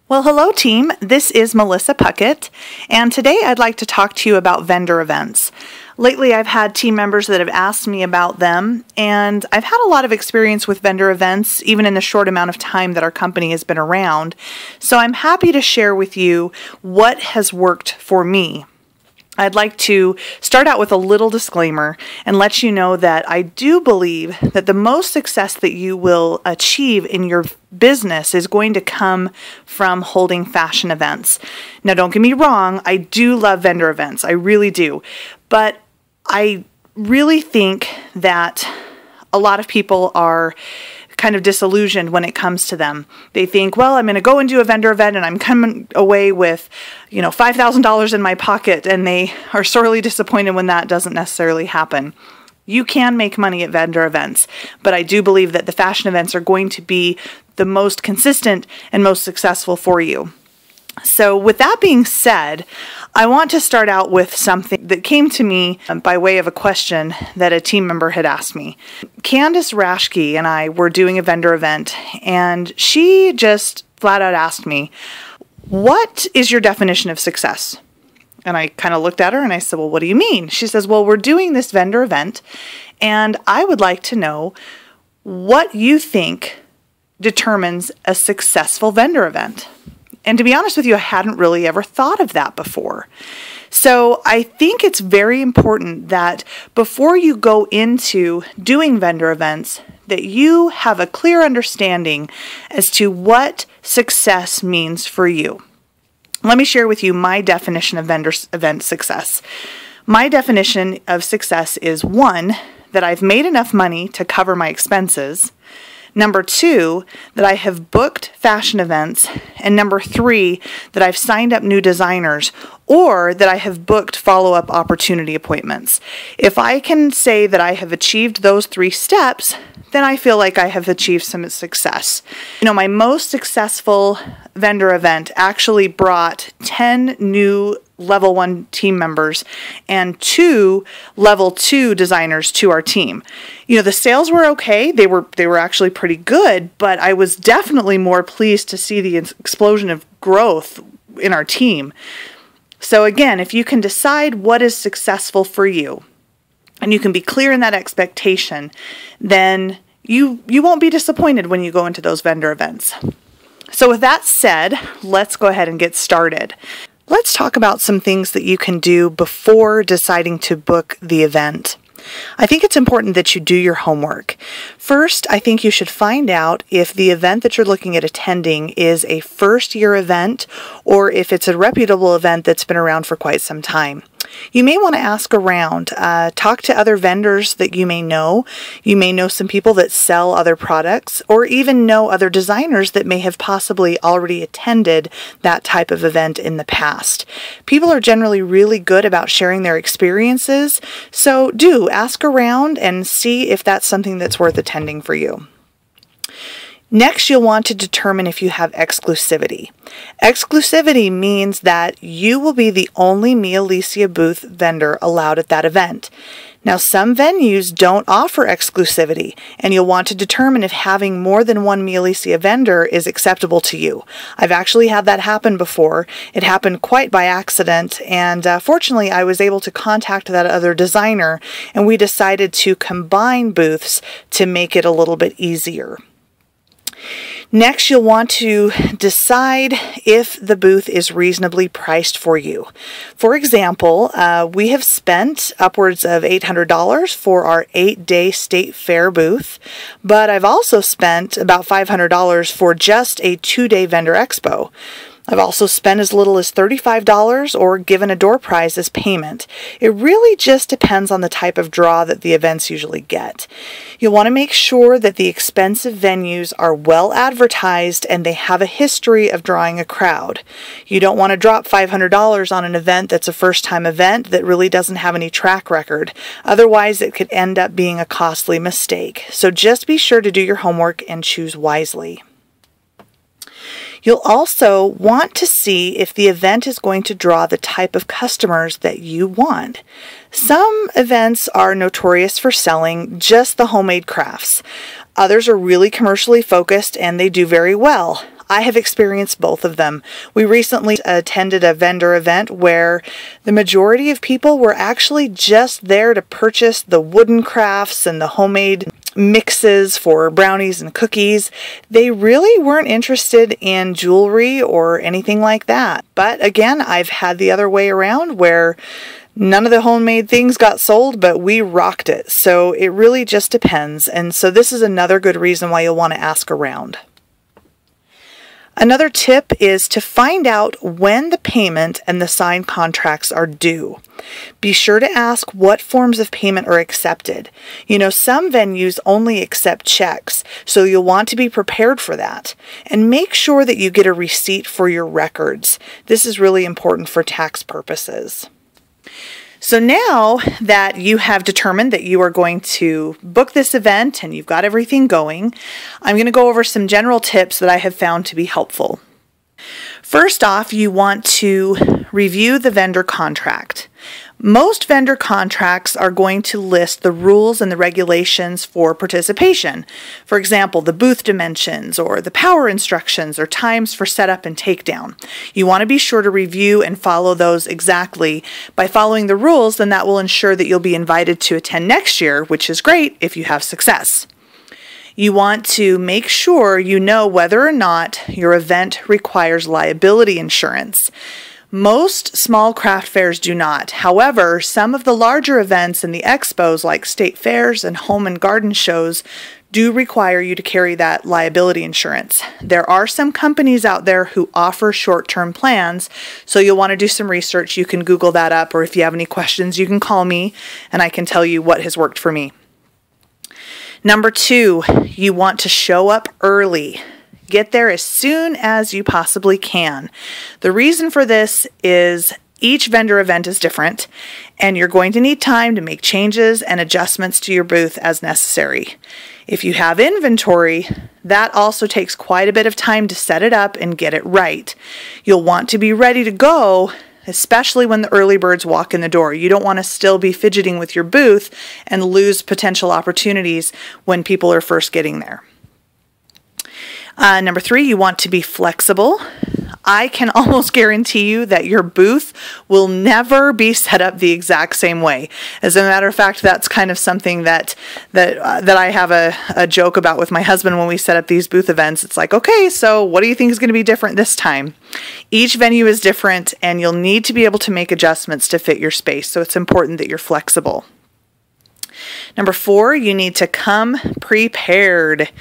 Well, hello team, this is Melissa Puckett, and today I'd like to talk to you about vendor events. Lately I've had team members that have asked me about them, and I've had a lot of experience with vendor events, even in the short amount of time that our company has been around, so I'm happy to share with you what has worked for me. I'd like to start out with a little disclaimer and let you know that I do believe that the most success that you will achieve in your business is going to come from holding fashion events. Now, don't get me wrong, I do love vendor events, I really do, but I really think that a lot of people are kind of disillusioned when it comes to them. They think, well, I'm going to go and do a vendor event and I'm coming away with, $5,000 in my pocket, and they are sorely disappointed when that doesn't necessarily happen. You can make money at vendor events, but I do believe that the fashion events are going to be the most consistent and most successful for you. So with that being said, I want to start out with something that came to me by way of a question that a team member had asked me. Candace Rashke and I were doing a vendor event, and she just flat out asked me, "What is your definition of success?" And I kind of looked at her and I said, "Well, what do you mean?" She says, "Well, we're doing this vendor event, and I would like to know what you think determines a successful vendor event." And to be honest with you, I hadn't really ever thought of that before. So I think it's very important that before you go into doing vendor events, that you have a clear understanding as to what success means for you. Let me share with you my definition of vendor event success. My definition of success is 1, that I've made enough money to cover my expenses. Number 2, that I have booked fashion events. And number 3, that I've signed up new designers, or that I have booked follow-up opportunity appointments. If I can say that I have achieved those 3 steps, then I feel like I have achieved some success. My most successful vendor event actually brought 10 new level 1 team members and 2 level 2 designers to our team. The sales were okay. They were actually pretty good, but I was definitely more pleased to see the explosion of growth in our team. So again, if you can decide what is successful for you, and you can be clear in that expectation, then you won't be disappointed when you go into those vendor events. So with that said, let's go ahead and get started. Let's talk about some things that you can do before deciding to book the event. I think it's important that you do your homework. First, I think you should find out if the event that you're looking at attending is a first-year event or if it's a reputable event that's been around for quite some time. You may want to ask around, talk to other vendors that you may know. You may know some people that sell other products, or even know other designers that may have possibly already attended that type of event in the past. People are generally really good about sharing their experiences, so do ask around and see if that's something that's worth attending for you. Next, you'll want to determine if you have exclusivity. Exclusivity means that you will be the only Mialisia booth vendor allowed at that event. Now, some venues don't offer exclusivity, and you'll want to determine if having more than one Mialisia vendor is acceptable to you. I've actually had that happen before. It happened quite by accident, and fortunately, I was able to contact that other designer, and we decided to combine booths to make it a little bit easier. Next, you'll want to decide if the booth is reasonably priced for you. For example, we have spent upwards of $800 for our 8-day state fair booth, but I've also spent about $500 for just a 2-day vendor expo. I've also spent as little as $35 or given a door prize as payment. It really just depends on the type of draw that the events usually get. You'll want to make sure that the expensive venues are well advertised and they have a history of drawing a crowd. You don't want to drop $500 on an event that's a first-time event that really doesn't have any track record. Otherwise, it could end up being a costly mistake. So just be sure to do your homework and choose wisely. You'll also want to see if the event is going to draw the type of customers that you want. Some events are notorious for selling just the homemade crafts. Others are really commercially focused and they do very well. I have experienced both of them. We recently attended a vendor event where the majority of people were actually just there to purchase the wooden crafts and the homemade mixes for brownies and cookies. They really weren't interested in jewelry or anything like that. But again, I've had the other way around where none of the homemade things got sold, but we rocked it. So it really just depends. And so this is another good reason why you'll want to ask around. Another tip is to find out when the payment and the signed contracts are due. Be sure to ask what forms of payment are accepted. You know, some venues only accept checks, so you'll want to be prepared for that. And make sure that you get a receipt for your records. This is really important for tax purposes. So now that you have determined that you are going to book this event and you've got everything going, I'm going to go over some general tips that I have found to be helpful. First off, you want to review the vendor contract. Most vendor contracts are going to list the rules and the regulations for participation. For example, the booth dimensions or the power instructions or times for setup and takedown. You want to be sure to review and follow those exactly. By following the rules, then that will ensure that you'll be invited to attend next year, which is great if you have success. You want to make sure you know whether or not your event requires liability insurance. Most small craft fairs do not. However, some of the larger events and the expos like state fairs and home and garden shows do require you to carry that liability insurance. There are some companies out there who offer short-term plans, so you'll want to do some research. You can Google that up, or if you have any questions, you can call me and I can tell you what has worked for me. Number 2, you want to show up early. Get there as soon as you possibly can. The reason for this is each vendor event is different, and you're going to need time to make changes and adjustments to your booth as necessary. If you have inventory, that also takes quite a bit of time to set it up and get it right. You'll want to be ready to go, especially when the early birds walk in the door. You don't want to still be fidgeting with your booth and lose potential opportunities when people are first getting there. Number 3, you want to be flexible. I can almost guarantee you that your booth will never be set up the exact same way. As a matter of fact, that's kind of something that I have a joke about with my husband when we set up these booth events. It's like, okay, so what do you think is going to be different this time? Each venue is different, and you'll need to be able to make adjustments to fit your space, so it's important that you're flexible. Number 4, you need to come prepared.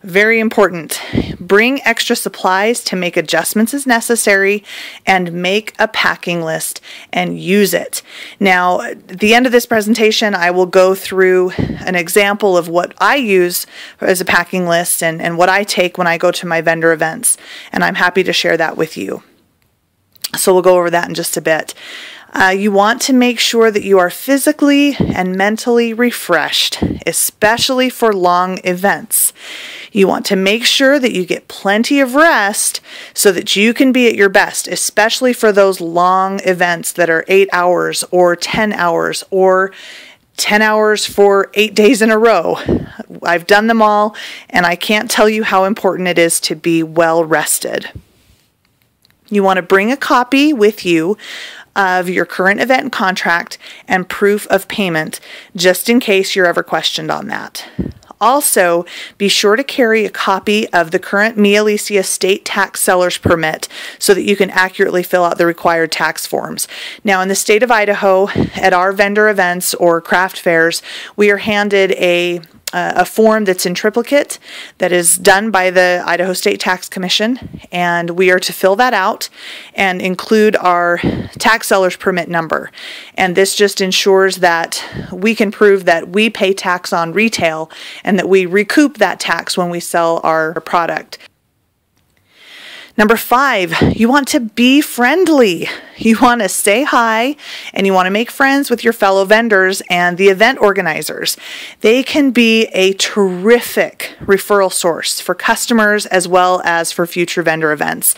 Very important. Bring extra supplies to make adjustments as necessary, and make a packing list and use it. Now, at the end of this presentation, I will go through an example of what I use as a packing list and what I take when I go to my vendor events, and I'm happy to share that with you. So we'll go over that in just a bit. You want to make sure that you are physically and mentally refreshed, especially for long events. You want to make sure that you get plenty of rest so that you can be at your best, especially for those long events that are 8 hours or 10 hours or 10 hours for 8 days in a row. I've done them all, and I can't tell you how important it is to be well rested. You want to bring a copy with you of your current event contract and proof of payment, just in case you're ever questioned on that. Also, be sure to carry a copy of the current Mialisia state tax seller's permit so that you can accurately fill out the required tax forms. Now, in the state of Idaho, at our vendor events or craft fairs, we are handed a form that's in triplicate that is done by the Idaho State Tax Commission, and we are to fill that out and include our tax seller's permit number. And this just ensures that we can prove that we pay tax on retail and that we recoup that tax when we sell our product. Number 5, you want to be friendly. You want to say hi, and you want to make friends with your fellow vendors and the event organizers. They can be a terrific referral source for customers as well as for future vendor events.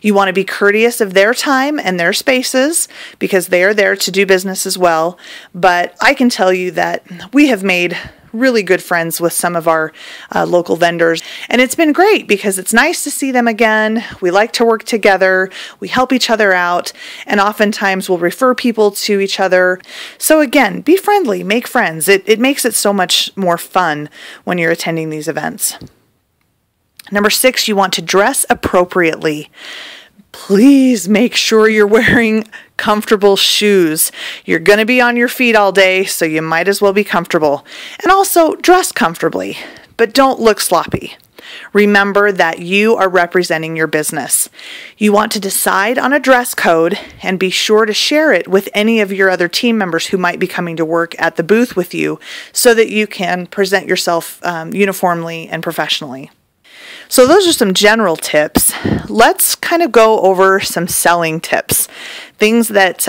You want to be courteous of their time and their spaces because they are there to do business as well. But I can tell you that we have made really good friends with some of our local vendors. And it's been great because it's nice to see them again. We like to work together. We help each other out. And oftentimes we'll refer people to each other. So again, be friendly, make friends. It makes it so much more fun when you're attending these events. Number 6, you want to dress appropriately. Please make sure you're wearing comfortable shoes. You're going to be on your feet all day, so you might as well be comfortable. And also dress comfortably, but don't look sloppy. Remember that you are representing your business. You want to decide on a dress code and be sure to share it with any of your other team members who might be coming to work at the booth with you so that you can present yourself uniformly and professionally. So those are some general tips. Let's kind of go over some selling tips, things that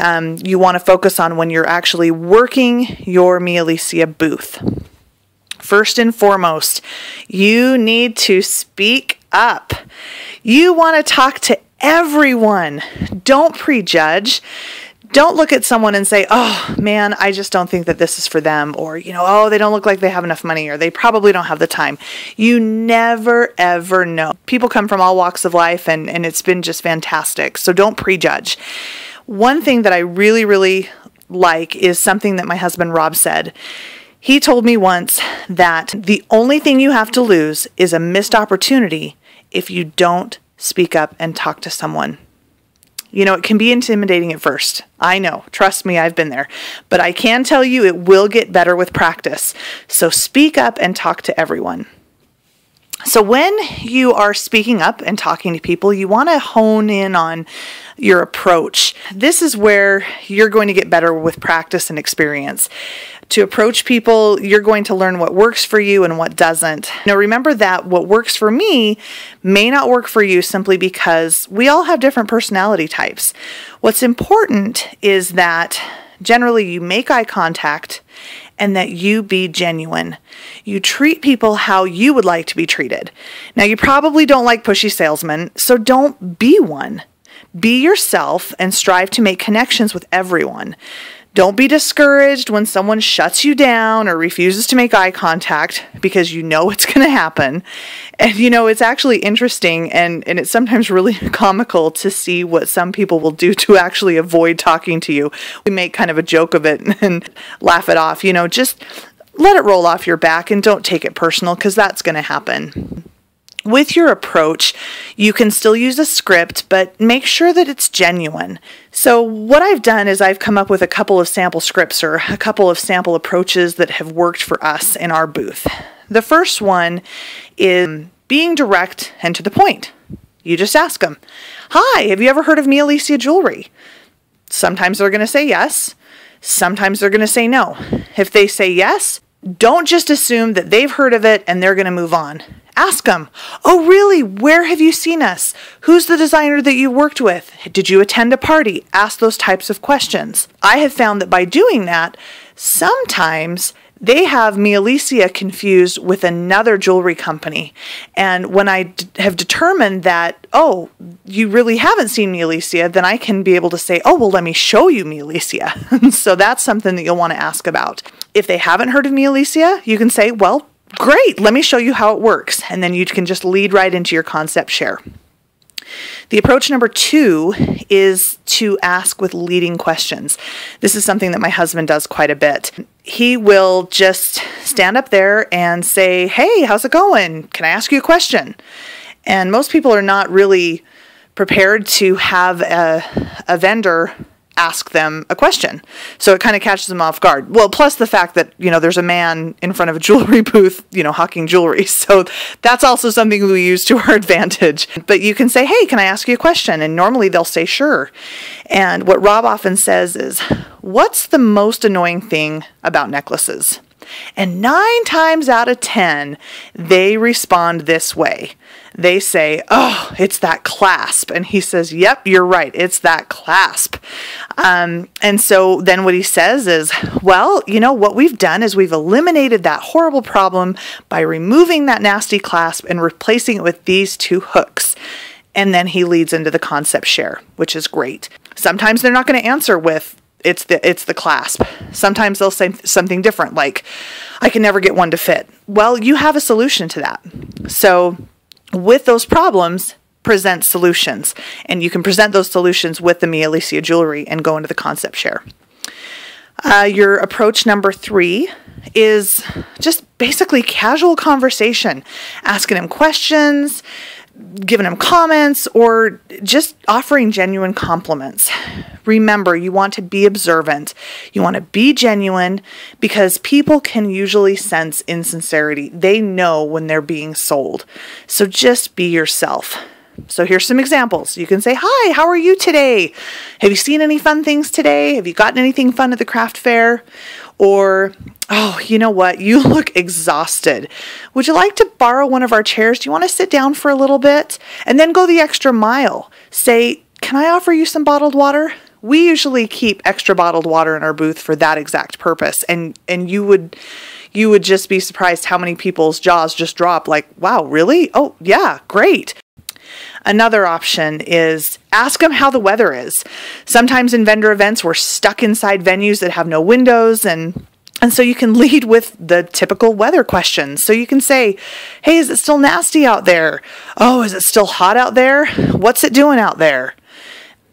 you want to focus on when you're actually working your Mialisia booth. First and foremost, you need to speak up. You want to talk to everyone. Don't prejudge. Don't look at someone and say, oh man, I just don't think that this is for them. Or, oh, they don't look like they have enough money, or they probably don't have the time. You never, ever know. People come from all walks of life, and it's been just fantastic. So don't prejudge. One thing that I really, really like is something that my husband Rob said. He told me once that the only thing you have to lose is a missed opportunity if you don't speak up and talk to someone. It can be intimidating at first. I know. Trust me, I've been there. But I can tell you it will get better with practice. So speak up and talk to everyone. So when you are speaking up and talking to people, you want to hone in on your approach. This is where you're going to get better with practice and experience. To approach people, you're going to learn what works for you and what doesn't. Now remember that what works for me may not work for you simply because we all have different personality types. What's important is that generally you make eye contact and that you be genuine. You treat people how you would like to be treated. Now you probably don't like pushy salesmen, so don't be one. Be yourself and strive to make connections with everyone. Don't be discouraged when someone shuts you down or refuses to make eye contact, because you know it's going to happen. And it's actually interesting and it's sometimes really comical to see what some people will do to actually avoid talking to you. We make kind of a joke of it and laugh it off. Just let it roll off your back and don't take it personal, because that's going to happen. With your approach, you can still use a script, but make sure that it's genuine. So what I've done is I've come up with a couple of sample scripts or a couple of sample approaches that have worked for us in our booth. The first one is being direct and to the point. You just ask them, hi, have you ever heard of Mialisia jewelry? Sometimes they're going to say yes. Sometimes they're going to say no. If they say yes, don't just assume that they've heard of it and they're going to move on. Ask them, oh really, where have you seen us? Who's the designer that you worked with? Did you attend a party? Ask those types of questions. I have found that by doing that, sometimes they have Mialisia confused with another jewelry company. And when I have determined that, oh, you really haven't seen Mialisia, then I can be able to say, oh, well, let me show you Mialisia. So that's something that you'll want to ask about. If they haven't heard of Mialisia, you can say, well, great, let me show you how it works. And then you can just lead right into your concept share. The approach number 2 is to ask with leading questions. This is something that my husband does quite a bit. He will just stand up there and say, hey, how's it going? Can I ask you a question? And most people are not really prepared to have a vendor ask them a question. So it kind of catches them off guard. Well, plus the fact that, there's a man in front of a jewelry booth, hawking jewelry. So that's also something we use to our advantage. But you can say, hey, can I ask you a question? And normally they'll say, sure. And what Rob often says is, what's the most annoying thing about necklaces? And 9 times out of 10, they respond this way. They say, oh, it's that clasp. And he says, yep, you're right. It's that clasp. And so then what he says is, well, what we've done is we've eliminated that horrible problem by removing that nasty clasp and replacing it with these 2 hooks. And then he leads into the concept share, which is great. Sometimes they're not going to answer with it's the clasp. Sometimes they'll say something different, like, I can never get one to fit. Well, you have a solution to that. So with those problems, present solutions. And you can present those solutions with the Mialisia jewelry and go into the concept share. Your approach number 3 is just basically casual conversation, asking him questions, giving him comments, or just offering genuine compliments. Remember, you want to be observant. You want to be genuine, because people can usually sense insincerity. They know when they're being sold. So just be yourself. So here's some examples. You can say, hi, how are you today? Have you seen any fun things today? Have you gotten anything fun at the craft fair? Or, oh, you know what? You look exhausted. Would you like to borrow one of our chairs? Do you want to sit down for a little bit? And then go the extra mile. Say, can I offer you some bottled water? We usually keep extra bottled water in our booth for that exact purpose. And you would just be surprised how many people's jaws just drop like, wow, really? Oh, yeah, great. Another option is ask them how the weather is. Sometimes in vendor events, we're stuck inside venues that have no windows, and so you can lead with the typical weather questions. So you can say, hey, is it still nasty out there? Oh, is it still hot out there? What's it doing out there?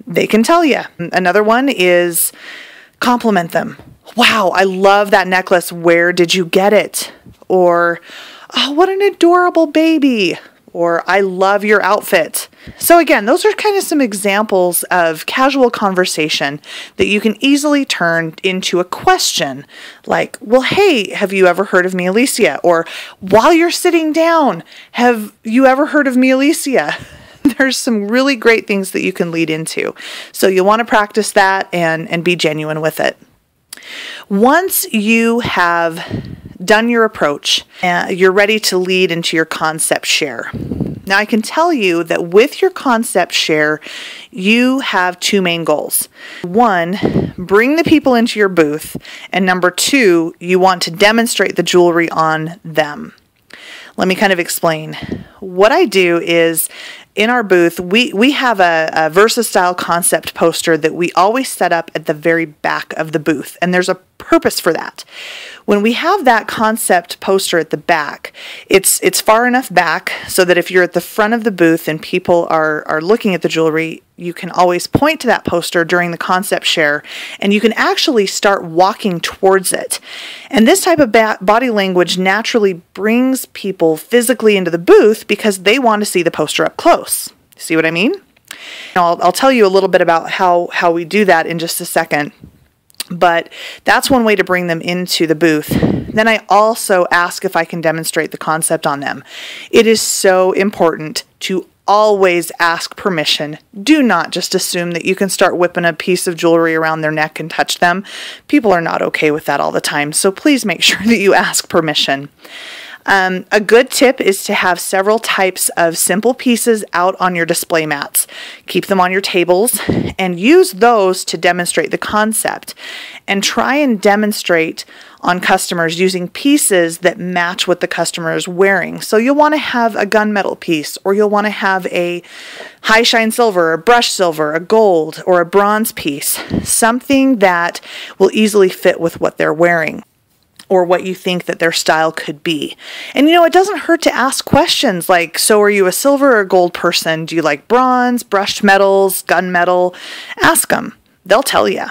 They can tell you. Another one is compliment them. Wow, I love that necklace. Where did you get it? Or, oh, what an adorable baby. Or, I love your outfit. So again, those are kind of some examples of casual conversation that you can easily turn into a question. Like, well, hey, have you ever heard of Mialisia? Or, while you're sitting down, have you ever heard of Mialisia? There's some really great things that you can lead into. So you'll want to practice that and be genuine with it. Once you have done your approach, you're ready to lead into your concept share. Now, I can tell you that with your concept share, you have 2 main goals. 1, bring the people into your booth, and number 2, you want to demonstrate the jewelry on them. Let me kind of explain. What I do is, in our booth, we have a Versa style concept poster that we always set up at the very back of the booth, and there's a purpose for that. When we have that concept poster at the back, it's far enough back so that if you're at the front of the booth and people are looking at the jewelry, you can always point to that poster during the concept share, and you can actually start walking towards it. And this type of body language naturally brings people physically into the booth because they want to see the poster up close. See what I mean? I'll tell you a little bit about how we do that in just a second. But that's one way to bring them into the booth. Then I also ask if I can demonstrate the concept on them. It is so important to always ask permission. Do not just assume that you can start whipping a piece of jewelry around their neck and touch them. People are not okay with that all the time, so please make sure that you ask permission. A good tip is to have several types of simple pieces out on your display mats. Keep them on your tables and use those to demonstrate the concept. And try and demonstrate on customers using pieces that match what the customer is wearing. So you'll want to have a gunmetal piece, or you'll want to have a high shine silver, a brushed silver, a gold, or a bronze piece. Something that will easily fit with what they're wearing, or what you think that their style could be. And you know, it doesn't hurt to ask questions like, so are you a silver or gold person? Do you like bronze, brushed metals, gunmetal? Ask them. They'll tell you.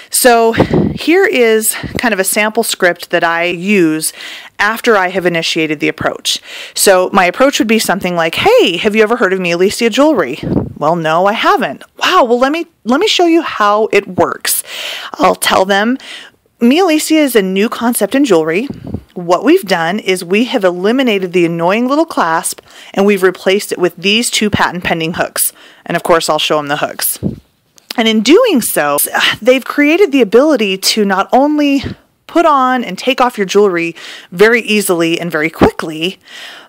So here is kind of a sample script that I use after I have initiated the approach. So my approach would be something like, hey, have you ever heard of Mialisia jewelry? Well, no, I haven't. Wow, well, let me show you how it works. I'll tell them, Mialisia is a new concept in jewelry. What we've done is we have eliminated the annoying little clasp, and we've replaced it with these 2 patent pending hooks. And of course, I'll show them the hooks. And in doing so, they've created the ability to not only put on and take off your jewelry very easily and very quickly,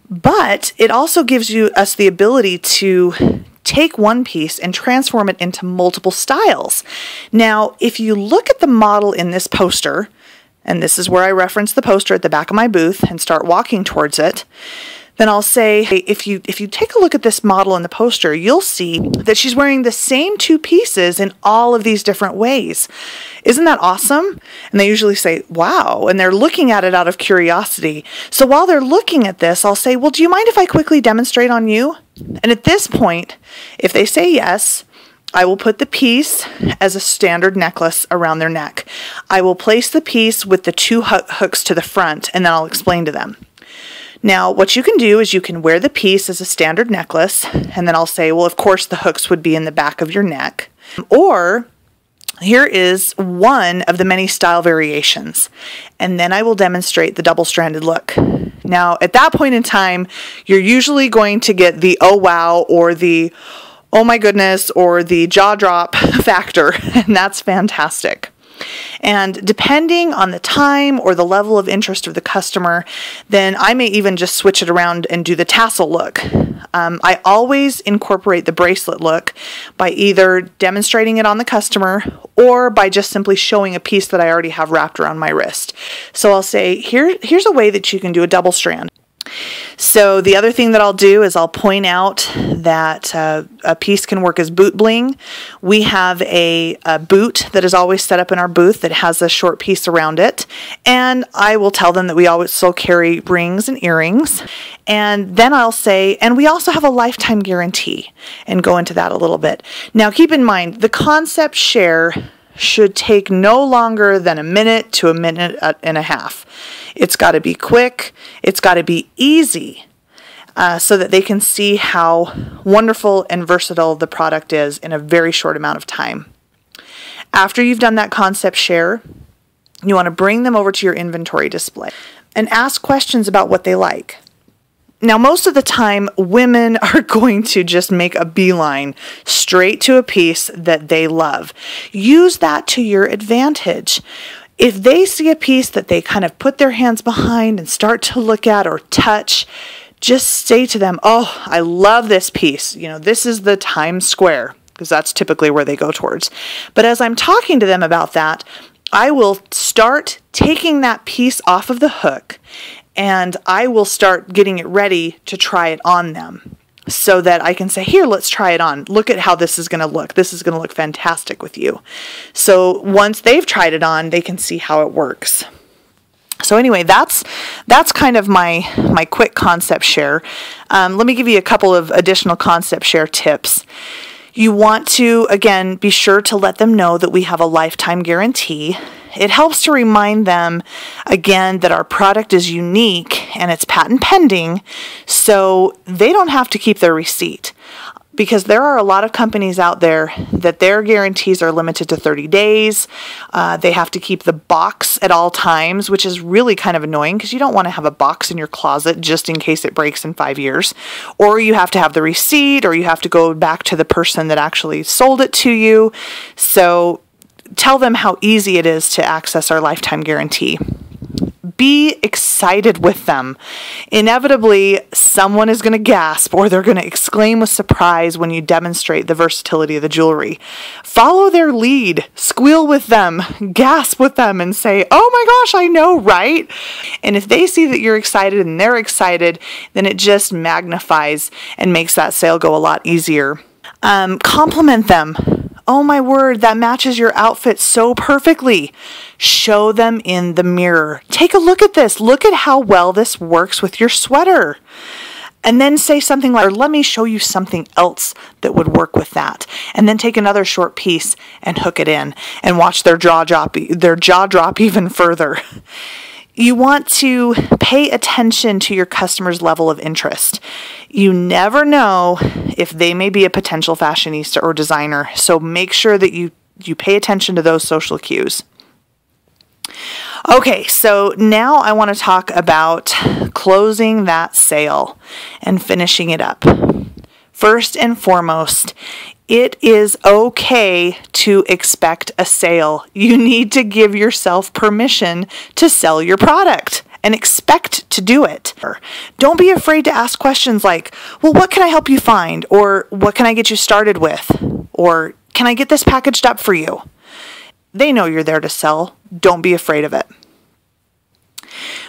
but it also gives us the ability to take one piece and transform it into multiple styles. Now, if you look at the model in this poster, and this is where I reference the poster at the back of my booth and start walking towards it, Then I'll say, hey, if you take a look at this model in the poster, you'll see that she's wearing the same two pieces in all of these different ways. Isn't that awesome? And they usually say, wow, and they're looking at it out of curiosity. So while they're looking at this, I'll say, well, do you mind if I quickly demonstrate on you? And at this point, if they say yes, I will put the piece as a standard necklace around their neck. I will place the piece with the two hooks to the front, and then I'll explain to them. Now, what you can do is you can wear the piece as a standard necklace, and then I'll say, well, of course, the hooks would be in the back of your neck. Or, here is one of the many style variations, and then I will demonstrate the double-stranded look. Now, at that point in time, you're usually going to get the oh wow or the oh my goodness or the jaw drop factor, and that's fantastic. And depending on the time or the level of interest of the customer, then I may even just switch it around and do the tassel look. I always incorporate the bracelet look by either demonstrating it on the customer or by just simply showing a piece that I already have wrapped around my wrist. So I'll say, here's a way that you can do a double strand. So the other thing that I'll do is I'll point out that a piece can work as boot bling. We have a boot that is always set up in our booth that has a short piece around it. And I will tell them that we also carry rings and earrings. And then I'll say, and we also have a lifetime guarantee, and go into that a little bit. Now keep in mind, the concept share should take no longer than a minute to a minute and a half. It's got to be quick. It's got to be easy so that they can see how wonderful and versatile the product is in a very short amount of time. After you've done that concept share, you want to bring them over to your inventory display and ask questions about what they like. Now, most of the time, women are going to just make a beeline straight to a piece that they love. Use that to your advantage. If they see a piece that they kind of put their hands behind and start to look at or touch, just say to them, oh, I love this piece. You know, this is the Times Square, because that's typically where they go towards. But as I'm talking to them about that, I will start taking that piece off of the hook, and I will start getting it ready to try it on them so that I can say, here, let's try it on. Look at how this is going to look. This is going to look fantastic with you. So once they've tried it on, they can see how it works. So anyway, that's kind of my quick concept share. Let me give you a couple of additional concept share tips. You want to, again, be sure to let them know that we have a lifetime guarantee. It helps to remind them, again, that our product is unique and it's patent pending, so they don't have to keep their receipt. Because there are a lot of companies out there that their guarantees are limited to 30 days. They have to keep the box at all times, which is really kind of annoying because you don't want to have a box in your closet just in case it breaks in 5 years. Or you have to have the receipt, or you have to go back to the person that actually sold it to you. So tell them how easy it is to access our lifetime guarantee. Be excited with them. Inevitably, someone is going to gasp or they're going to exclaim with surprise when you demonstrate the versatility of the jewelry. Follow their lead. Squeal with them. Gasp with them and say, oh my gosh, I know, right? And if they see that you're excited and they're excited, then it just magnifies and makes that sale go a lot easier. Compliment them. Oh my word, that matches your outfit so perfectly. Show them in the mirror. Take a look at this. Look at how well this works with your sweater. And then say something like, let me show you something else that would work with that. And then take another short piece and hook it in and watch their jaw drop even further. You want to pay attention to your customer's level of interest. You never know if they may be a potential fashionista or designer, so make sure that you pay attention to those social cues. Okay, so now I want to talk about closing that sale and finishing it up. First and foremost, it is okay to expect a sale. You need to give yourself permission to sell your product and expect to do it. Don't be afraid to ask questions like, well, what can I help you find? Or what can I get you started with? Or can I get this packaged up for you? They know you're there to sell. Don't be afraid of it.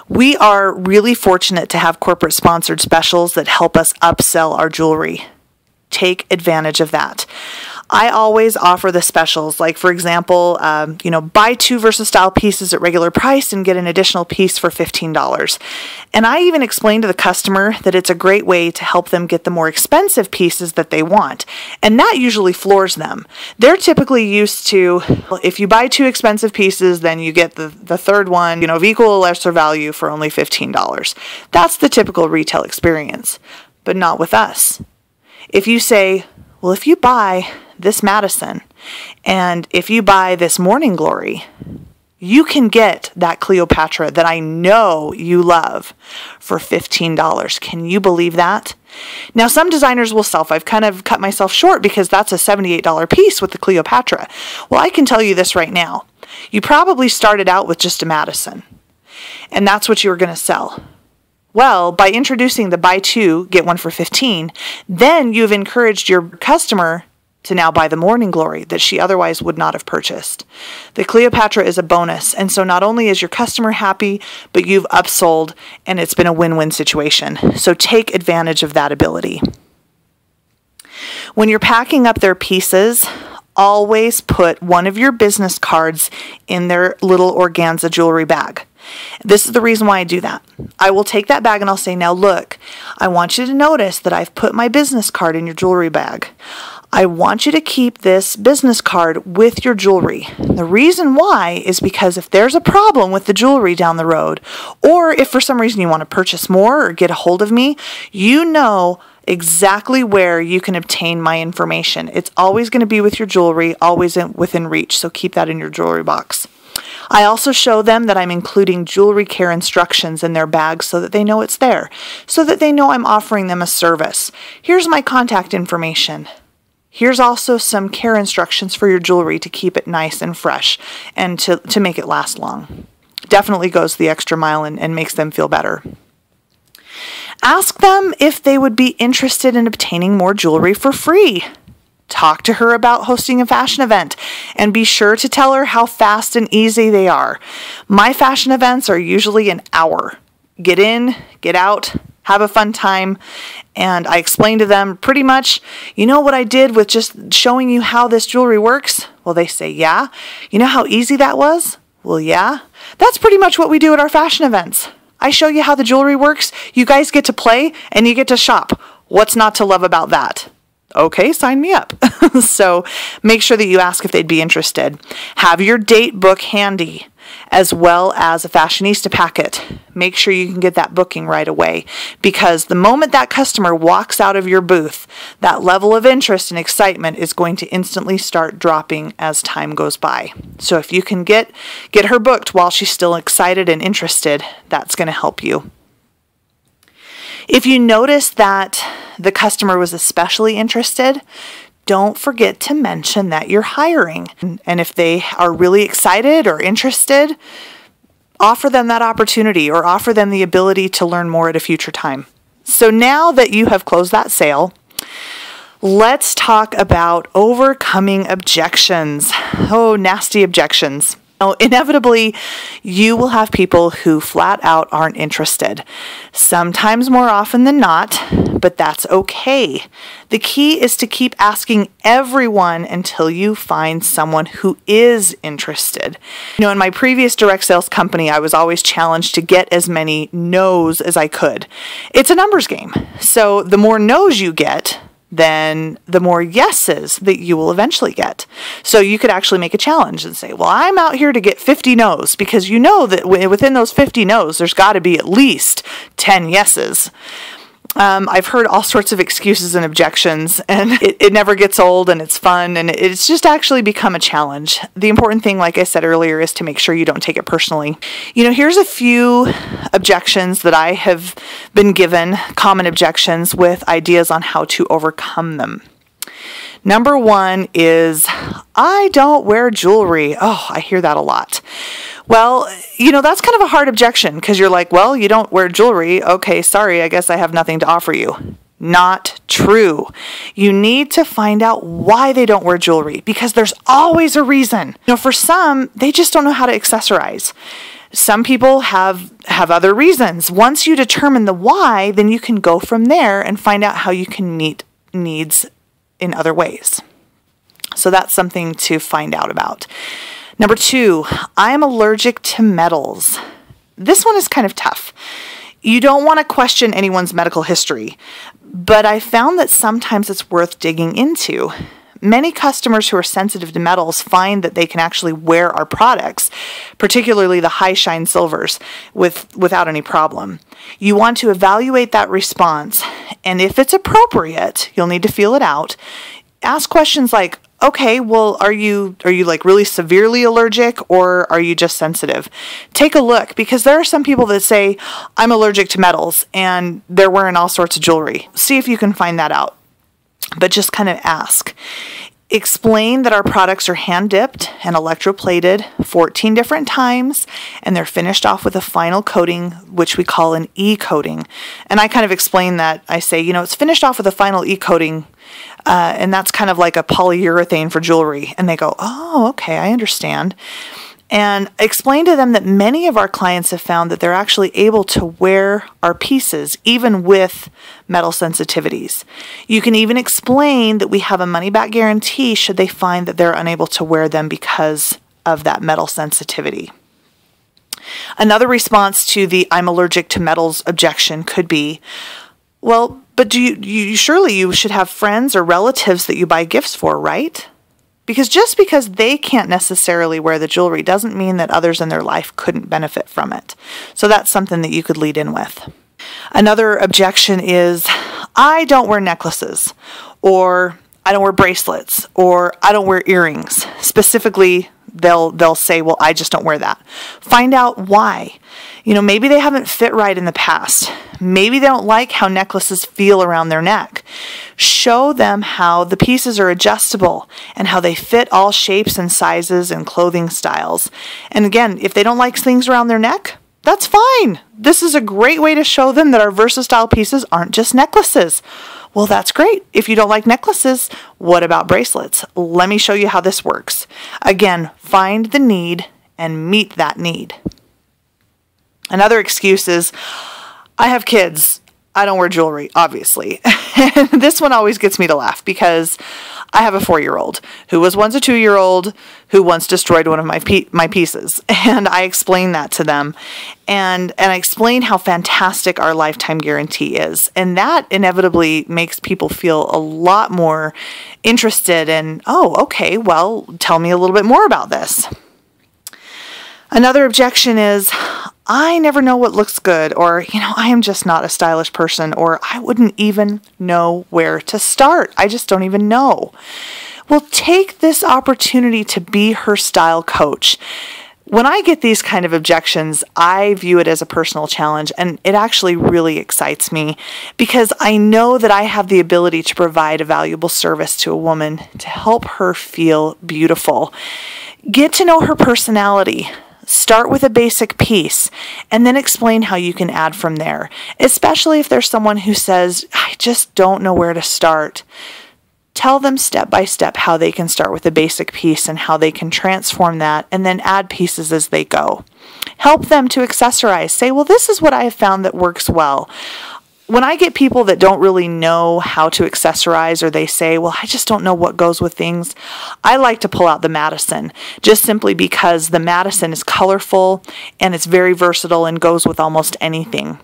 We are really fortunate to have corporate sponsored specials that help us upsell our jewelry. Take advantage of that. I always offer the specials, like for example, buy 2 VersaStyle pieces at regular price and get an additional piece for $15. And I even explain to the customer that it's a great way to help them get the more expensive pieces that they want. And that usually floors them. They're typically used to, if you buy 2 expensive pieces, then you get the third one, of equal or lesser value for only $15. That's the typical retail experience, but not with us. If you say, well, if you buy this Madison and if you buy this Morning Glory, you can get that Cleopatra that I know you love for $15. Can you believe that? Now, some designers will I've kind of cut myself short because that's a $78 piece with the Cleopatra. Well, I can tell you this right now. You probably started out with just a Madison, and that's what you were going to sell. Well, by introducing the buy 2, get 1 for $15, then you've encouraged your customer to now buy the Morning Glory that she otherwise would not have purchased. The Cleopatra is a bonus, and so not only is your customer happy, but you've upsold, and it's been a win-win situation. So take advantage of that ability. When you're packing up their pieces, always put one of your business cards in their little organza jewelry bag. This is the reason why I do that. I will take that bag and I'll say, now look, I want you to notice that I've put my business card in your jewelry bag. I want you to keep this business card with your jewelry. The reason why is because if there's a problem with the jewelry down the road, or if for some reason you want to purchase more or get a hold of me, you know exactly where you can obtain my information. It's always going to be with your jewelry, always within reach, so keep that in your jewelry box. I also show them that I'm including jewelry care instructions in their bags so that they know it's there, so that they know I'm offering them a service. Here's my contact information. Here's also some care instructions for your jewelry to keep it nice and fresh and to make it last long. Definitely goes the extra mile and makes them feel better. Ask them if they would be interested in obtaining more jewelry for free. Talk to her about hosting a fashion event and be sure to tell her how fast and easy they are. My fashion events are usually an hour. Get in, get out, have a fun time, and I explain to them pretty much, you know what I did with just showing you how this jewelry works? Well, they say, yeah. You know how easy that was? Well, yeah. That's pretty much what we do at our fashion events. I show you how the jewelry works, you guys get to play, and you get to shop. What's not to love about that? Okay, sign me up. So make sure that you ask if they'd be interested. Have your date book handy, as well as a fashionista packet. Make sure you can get that booking right away, because the moment that customer walks out of your booth, that level of interest and excitement is going to instantly start dropping as time goes by. So if you can get her booked while she's still excited and interested, that's going to help you. If you notice that the customer was especially interested, don't forget to mention that you're hiring. And if they are really excited or interested, offer them that opportunity or offer them the ability to learn more at a future time. So now that you have closed that sale, let's talk about overcoming objections. Oh, nasty objections. Now, inevitably, you will have people who flat out aren't interested. Sometimes more often than not, but that's okay. The key is to keep asking everyone until you find someone who is interested. In my previous direct sales company, I was always challenged to get as many no's as I could. It's a numbers game. So the more no's you get, then the more yeses that you will eventually get. So you could actually make a challenge and say, well, I'm out here to get 50 no's, because you know that within those 50 no's, there's got to be at least 10 yeses. I've heard all sorts of excuses and objections, and it never gets old, and it's fun, and it's just actually become a challenge. The important thing, like I said earlier, is to make sure you don't take it personally. Here's a few objections that I have been given, common objections, with ideas on how to overcome them. Number 1 is, I don't wear jewelry. Oh, I hear that a lot. Well, that's kind of a hard objection, because you're like, well, you don't wear jewelry. Okay, sorry, I guess I have nothing to offer you. Not true. You need to find out why they don't wear jewelry, because there's always a reason. For some, they just don't know how to accessorize. Some people have other reasons. Once you determine the why, then you can go from there and find out how you can meet needs in other ways. So that's something to find out about. Number 2, I am allergic to metals. This one is kind of tough. You don't want to question anyone's medical history, but I found that sometimes it's worth digging into. Many customers who are sensitive to metals find that they can actually wear our products, particularly the high shine silvers, without any problem. You want to evaluate that response, and if it's appropriate, you'll need to feel it out. Ask questions like, okay, well, are you like really severely allergic, or are you just sensitive? Take a look, because there are some people that say, I'm allergic to metals, and they're wearing all sorts of jewelry. See if you can find that out. But just kind of ask. Explain that our products are hand dipped and electroplated 14 different times, and they're finished off with a final coating, which we call an E-coating. And I kind of explain that. I say, it's finished off with a final E-coating, and that's kind of like a polyurethane for jewelry. And they go, oh, okay, I understand. And explain to them that many of our clients have found that they're actually able to wear our pieces even with metal sensitivities. You can even explain that we have a money-back guarantee should they find that they're unable to wear them because of that metal sensitivity. Another response to the I'm allergic to metals objection could be, well, but surely you should have friends or relatives that you buy gifts for, right? Because just because they can't necessarily wear the jewelry doesn't mean that others in their life couldn't benefit from it. So that's something that you could lead in with. Another objection is, I don't wear necklaces, or I don't wear bracelets, or I don't wear earrings. Specifically, they'll say, well, I just don't wear that. Find out why. Maybe they haven't fit right in the past. Maybe they don't like how necklaces feel around their neck. Show them how the pieces are adjustable and how they fit all shapes and sizes and clothing styles. And again, if they don't like things around their neck, that's fine. This is a great way to show them that our versatile pieces aren't just necklaces. Well, that's great. If you don't like necklaces, what about bracelets? Let me show you how this works. Again, find the need and meet that need. Another excuse is, I have kids. I don't wear jewelry, obviously. And this one always gets me to laugh because I have a 4-year-old who was once a 2-year-old who once destroyed one of my pieces. And I explained that to them. And I explained how fantastic our lifetime guarantee is. And that inevitably makes people feel a lot more interested in, oh, okay, well, tell me a little bit more about this. Another objection is, I never know what looks good, or, I am just not a stylish person, or I wouldn't even know where to start. I just don't even know. Well, take this opportunity to be her style coach. When I get these kind of objections, I view it as a personal challenge, and it actually really excites me because I know that I have the ability to provide a valuable service to a woman to help her feel beautiful. Get to know her personality. Start with a basic piece and then explain how you can add from there, especially if there's someone who says, I just don't know where to start. Tell them step by step how they can start with a basic piece and how they can transform that and then add pieces as they go. Help them to accessorize. Say, well, this is what I have found that works well. When I get people that don't really know how to accessorize, or they say, well, I just don't know what goes with things, I like to pull out the Madison, just simply because the Madison is colorful and it's very versatile and goes with almost anything.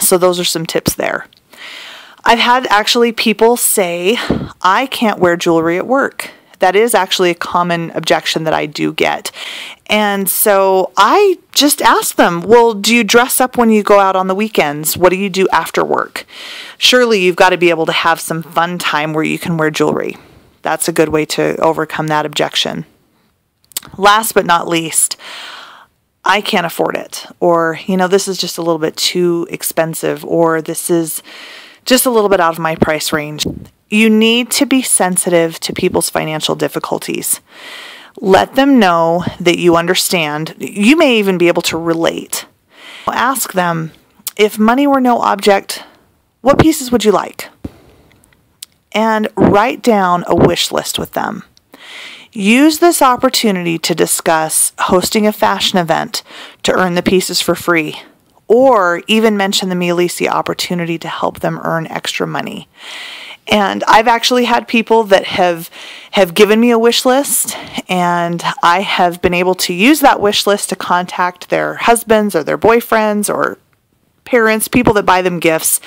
So those are some tips there. I've had actually people say, I can't wear jewelry at work. That is actually a common objection that I do get. And so I just ask them, well, do you dress up when you go out on the weekends? What do you do after work? Surely you've got to be able to have some fun time where you can wear jewelry. That's a good way to overcome that objection. Last but not least, I can't afford it. Or, this is just a little bit too expensive. Or this is just a little bit out of my price range. You need to be sensitive to people's financial difficulties. Let them know that you understand. You may even be able to relate. Ask them, if money were no object, what pieces would you like? And write down a wish list with them. Use this opportunity to discuss hosting a fashion event to earn the pieces for free, or even mention the Mialisia opportunity to help them earn extra money. And I've actually had people that have given me a wish list, and I have been able to use that wish list to contact their husbands or their boyfriends or parents, people that buy them gifts,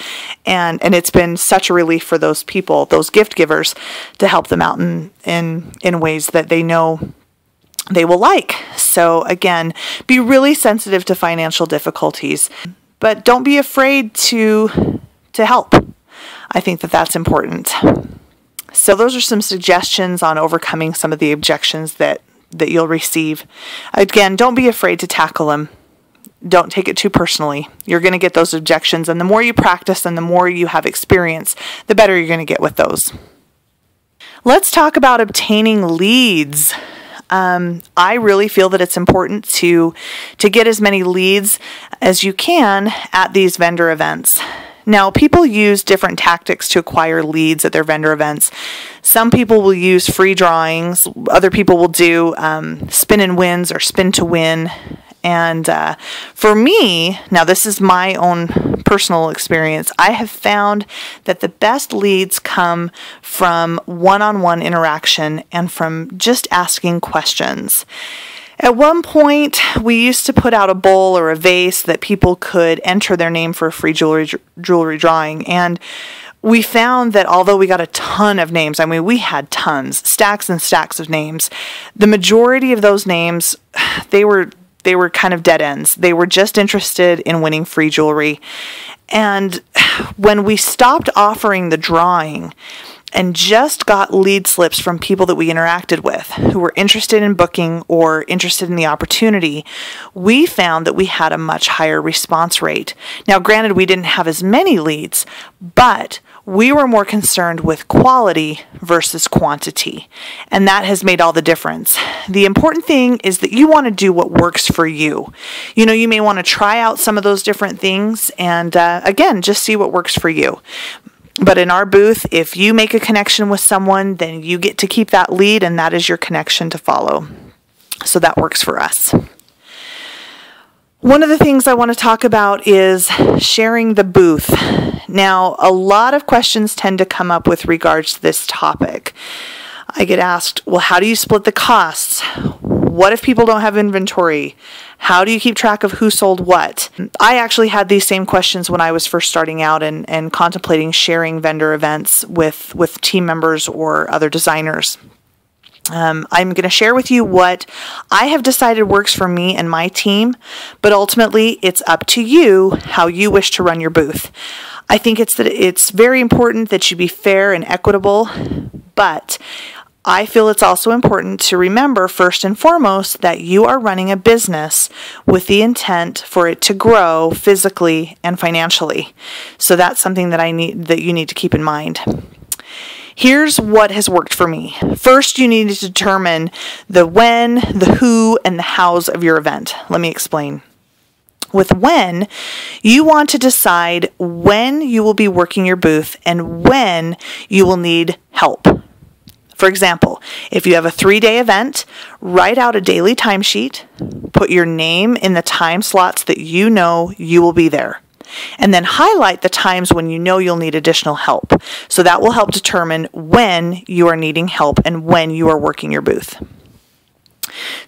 and it's been such a relief for those people, those gift givers, to help them out in ways that they know they will like. So again, be really sensitive to financial difficulties, but don't be afraid to help. I think that that's important. So those are some suggestions on overcoming some of the objections that you'll receive. Again, don't be afraid to tackle them. Don't take it too personally. You're going to get those objections, and the more you practice and the more you have experience, the better you're going to get with those. Let's talk about obtaining leads. I really feel that it's important to get as many leads as you can at these vendor events. Now, people use different tactics to acquire leads at their vendor events. Some people will use free drawings. Other people will do spin and wins or spin to win. And for me, now this is my own personal experience, I have found that the best leads come from one-on-one interaction and from just asking questions. At one point, we used to put out a bowl or a vase that people could enter their name for a free jewelry drawing. And we found that although we got a ton of names, I mean, we had tons, stacks and stacks of names, the majority of those names, they were kind of dead ends. They were just interested in winning free jewelry. And when we stopped offering the drawing and just got lead slips from people that we interacted with who were interested in booking or interested in the opportunity, we found that we had a much higher response rate. Now, granted, we didn't have as many leads, but we were more concerned with quality versus quantity, and that has made all the difference. The important thing is that you want to do what works for you. You know, you may want to try out some of those different things and, again, just see what works for you. But in our booth, if you make a connection with someone, then you get to keep that lead, and that is your connection to follow. So that works for us. One of the things I want to talk about is sharing the booth. Now, a lot of questions tend to come up with regards to this topic. I get asked, well, how do you split the costs? What if people don't have inventory? How do you keep track of who sold what? I actually had these same questions when I was first starting out and contemplating sharing vendor events with team members or other designers. I'm going to share with you what I have decided works for me and my team, but ultimately it's up to you how you wish to run your booth. I think it's very important that you be fair and equitable, but I feel it's also important to remember first and foremost that you are running a business with the intent for it to grow physically and financially. So that's something that you need to keep in mind. Here's what has worked for me. First, you need to determine the when, the who, and the hows of your event. Let me explain. With when, you want to decide when you will be working your booth and when you will need help. For example, if you have a 3-day event, write out a daily timesheet, put your name in the time slots that you know you will be there, and then highlight the times when you know you'll need additional help. So that will help determine when you are needing help and when you are working your booth.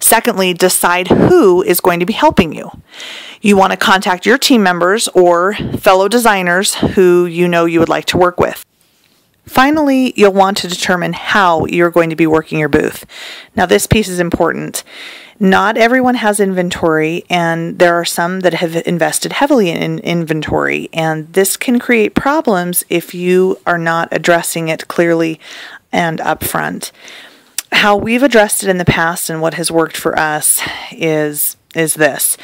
Secondly, decide who is going to be helping you. You want to contact your team members or fellow designers who you know you would like to work with. Finally, you'll want to determine how you're going to be working your booth. Now, this piece is important. Not everyone has inventory, and there are some that have invested heavily in inventory, and this can create problems if you are not addressing it clearly and upfront. How we've addressed it in the past and what has worked for us is this.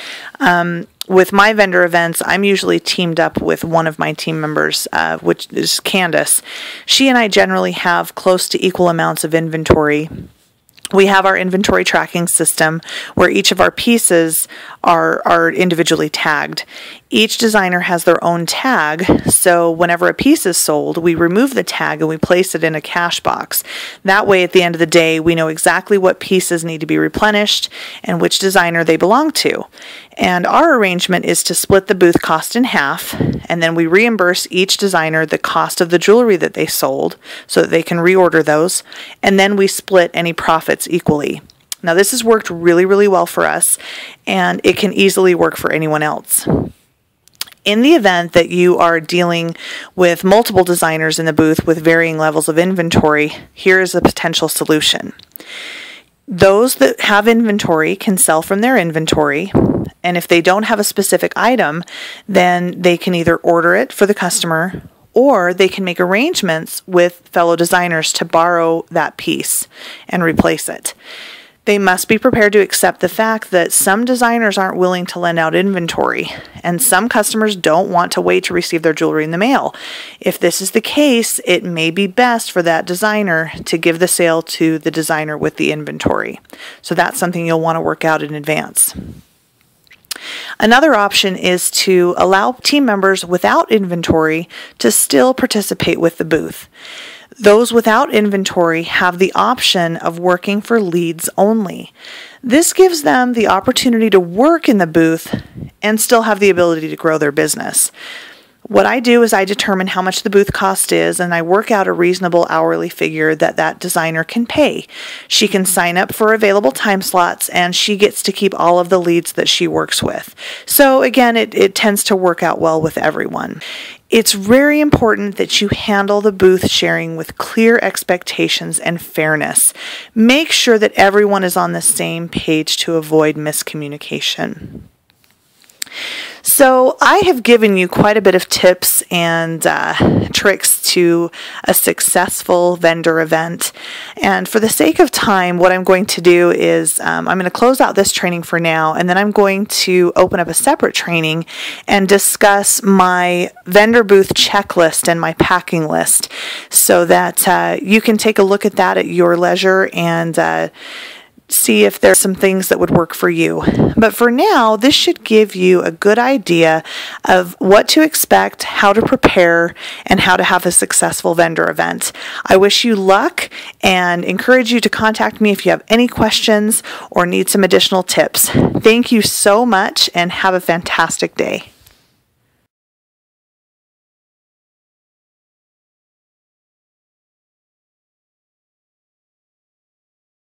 With my vendor events, I'm usually teamed up with one of my team members, which is Candace. She and I generally have close to equal amounts of inventory. We have our inventory tracking system where each of our pieces are individually tagged. Each designer has their own tag, so whenever a piece is sold, we remove the tag and we place it in a cash box. That way, at the end of the day, we know exactly what pieces need to be replenished and which designer they belong to. And our arrangement is to split the booth cost in half, and then we reimburse each designer the cost of the jewelry that they sold so that they can reorder those, and then we split any profits equally. Now, this has worked really, really well for us, and it can easily work for anyone else. In the event that you are dealing with multiple designers in the booth with varying levels of inventory, here is a potential solution. Those that have inventory can sell from their inventory, and if they don't have a specific item, then they can either order it for the customer or they can make arrangements with fellow designers to borrow that piece and replace it. They must be prepared to accept the fact that some designers aren't willing to lend out inventory, and some customers don't want to wait to receive their jewelry in the mail. If this is the case, it may be best for that designer to give the sale to the designer with the inventory. So that's something you'll want to work out in advance. Another option is to allow team members without inventory to still participate with the booth. Those without inventory have the option of working for leads only. This gives them the opportunity to work in the booth and still have the ability to grow their business. What I do is I determine how much the booth cost is, and I work out a reasonable hourly figure that designer can pay. She can sign up for available time slots, and she gets to keep all of the leads that she works with. So again, it tends to work out well with everyone. It's very important that you handle the booth sharing with clear expectations and fairness. Make sure that everyone is on the same page to avoid miscommunication. So I have given you quite a bit of tips and tricks to a successful vendor event. And for the sake of time, what I'm going to do is I'm going to close out this training for now, and then I'm going to open up a separate training and discuss my vendor booth checklist and my packing list so that you can take a look at that at your leisure and see if there's some things that would work for you. But for now, this should give you a good idea of what to expect, how to prepare, and how to have a successful vendor event. I wish you luck and encourage you to contact me if you have any questions or need some additional tips. Thank you so much and have a fantastic day.